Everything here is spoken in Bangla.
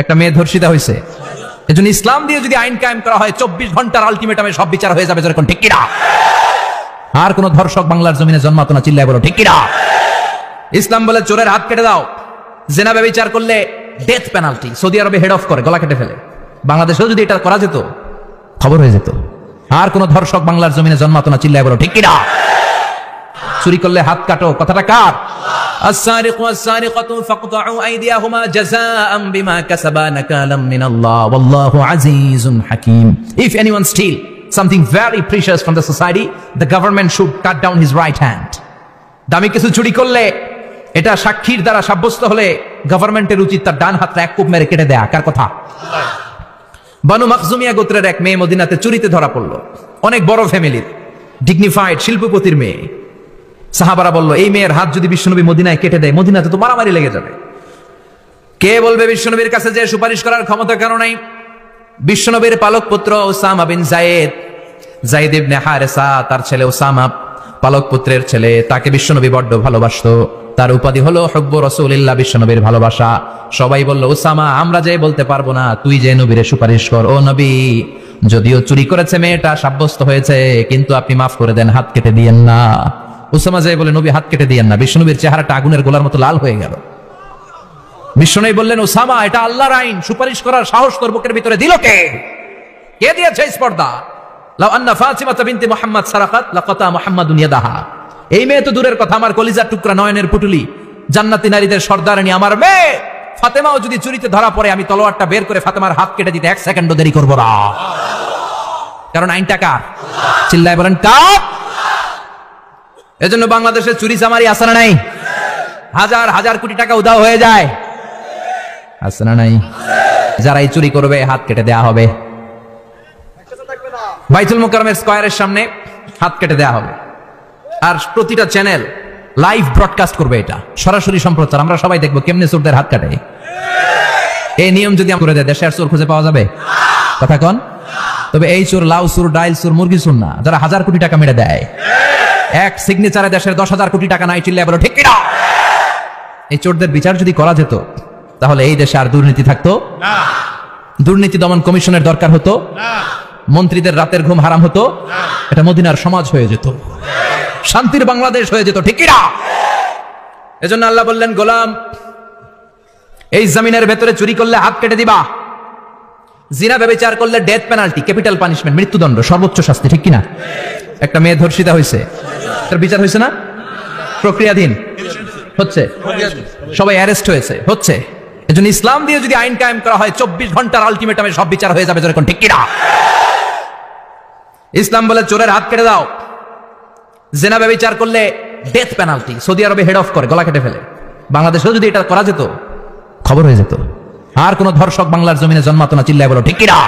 একটা মেয়ে ধর্ষিতা হয়েছে, এজন্য ইসলাম দিয়ে যদি আইন কায়েম করা হয় 24 ঘন্টার আলটিমেটামে সব বিচার হয়ে যাবে, যেরকম ঠিক কিনা? আর কোন ধর্ষক বাংলার জমিনে জন্মাতো না, চিল্লায় বলো ঠিক কিনা? ইসলাম বলে চোরের হাত কেটে দাও, জেনা ব্যভিচার করলে ডেথ পেনাল্টি। সৌদি আরবে হেড অফ করে, গলা কেটে ফেলে। বাংলাদেশেও যদি এটা করা যেত, খবর হয়ে যেত। আর কোন ধর্ষক বাংলার জমিনে জন্মাতো না, চিল্লায় বলো ঠিক কিনা? চুরি করলে হাত কাটো, কথাটা কার? as-sariqu was-sariqatu faqta'u aydiyahuma jazaa'an bima kasaba nakalan min Allah wallahu azizun hakim. If anyone steal something very precious from the society, the government should cut down his right hand. দামি কিছু চুরি করলে, এটা সাক্ষীর দ্বারা সাব্যস্ত হলে গভর্নমেন্টের উচিত তার ডান হাতটা এক কোপ মেরে কেটে দেয়া। কার কথা? বানু মাখজুমিয়া গোত্রের এক মেয়ে মদিনাতে চুরিতে ধরা পড়লো। অনেক বড় ফ্যামিলির, ডিগনিফাইড শিল্পপতির মেয়ে। সাহাবারা বলল, এই মেয়ের হাত যদি বিশ্বনবী মদিনায় কেটে দেয়, মদিনাতে তো মারামারি লেগে যাবে। কে বলবে বিশ্বনবীর কাছে যে সুপারিশ করার ক্ষমতা কারো নাই? বিশ্বনবীর পালক পুত্র উসামা বিন যায়েদ, যায়েদ ইবনে হারেসা, তার ছেলে উসামা, পালক পুত্রের ছেলে, তাকে বিশ্বনবী বড্ড ভালোবাসতো। তার উপাধি হলো হুব্বু রাসূলিল্লাহ, বিশ্বনবীর ভালোবাসা। সবাই বলল, উসামা, আমরা যে বলতে পারবো না, তুই যে নবীরে সুপারিশ কর। ও নবী, যদিও চুরি করেছে মেয়েটা, সাব্যস্ত হয়েছে, কিন্তু আপনি মাফ করে দেন, হাত কেটে দিয়েন না। উসামা যাই বলে, নবী হাত কেটে দিয়েন না। বিশ্বনবীর চেহারাটা আগুনের গোলার মতো লাল হয়ে গেল। বিশ্বনবী বললেন, উসামা, এটা আল্লাহর আইন, সুপারিশ করার সাহস তোর বুকের ভিতরে দিল কে? কে দিয়েছে স্পর্ধা? লাউ আন্না ফাতিমা বিনতে মুহাম্মদ সারাকাত লাকাতা মুহাম্মাদুন ইয়াদাহা। এই মেয়ে তো দূরের কথা, আমার কলিজার টুকরা, নয়নের পুটুলি, জান্নাতি নারীদের সর্দারিনী আমার মেয়ে ফাতেমাও যদি চুরিতে ধরা পড়ে, আমি তলোয়ারটা বের করে ফাতেমার হাত কেটে দিতে 1 সেকেন্ডও দেরি করব না। কারণ আইনটা কার? চিল্লায় বলেন কার? এজন্য বাংলাদেশে চুরি চামারি আছে না নাই? হাজার হাজার কোটি টাকা উধাও হয়ে যায়, আছে না নাই? যারা এই চুরি করবে, হাত কেটে দেয়া হবে। বাইতুল মুকাররমের স্কয়ারের সামনে হাত কেটে দেয়া হবে। আর প্রতিটা চ্যানেল লাইভ ব্রডকাস্ট করবে, এটা সরাসরি সম্প্রচার। আমরা সবাই দেখবো কেমনে চোরদের হাত কাটে। এই নিয়ম যদি করে দেয়, দেশে আর চোর খুঁজে পাওয়া যাবে? কথা কন। তবে এই চোর লাউ চোর, ডাইল চোর, মুরগি চোর না, যারা হাজার কোটি টাকা মেরে দেয়। এক সিগনেচারে দেশের 10,000 কোটি টাকা নাই, চিল্লায় বলো ঠিক কিনা? এই চোরদের বিচার যদি করা যেত, তাহলে এই দেশে আর দুর্নীতি থাকতো না। দুর্নীতি দমন কমিশনের দরকার হতো না। মন্ত্রীদের রাতের ঘুম হারাম হতো না। এটা মদিনার সমাজ হয়ে যেত, শান্তির বাংলাদেশ হয়ে যেত, ঠিক কিনা? এজন্য আল্লাহ বললেন, গোলাম, এই জমিনের ভেতরে চুরি করলে হাত কেটে দিবা, জিনা ব্যভিচার করলে ডেথ পেনাল্টি, ক্যাপিটাল পানিশমেন্ট, মৃত্যুদণ্ড, সর্বোচ্চ শাস্তি, ঠিক কিনা? একটা মেয়ে ধর্ষিতা হয়েছে, তার বিচার হয়েছে না? প্রক্রিয়াধীন হচ্ছে, সবাই অ্যারেস্ট হয়েছে, হচ্ছে। এজন্য ইসলাম দিয়ে যদি আইন কায়েম করা হয়, 24 ঘন্টার আলটিমেটামে সব বিচার হয়ে যাবে, যেরকম ঠিক কিনা? ইসলাম বলে চোরের হাত কেটে দাও, জেনা ব্যভিচার করলে ডেথ পেনাল্টি। সৌদি আরবে হেড অফ করে, গলা কেটে ফেলে। বাংলাদেশেও যদি এটা করা যেত, খবর হয়ে যেত। আর কোন ধর্ষক বাংলার জমিনে জন্মাতো না, চিল্লায় বলো ঠিক কিনা?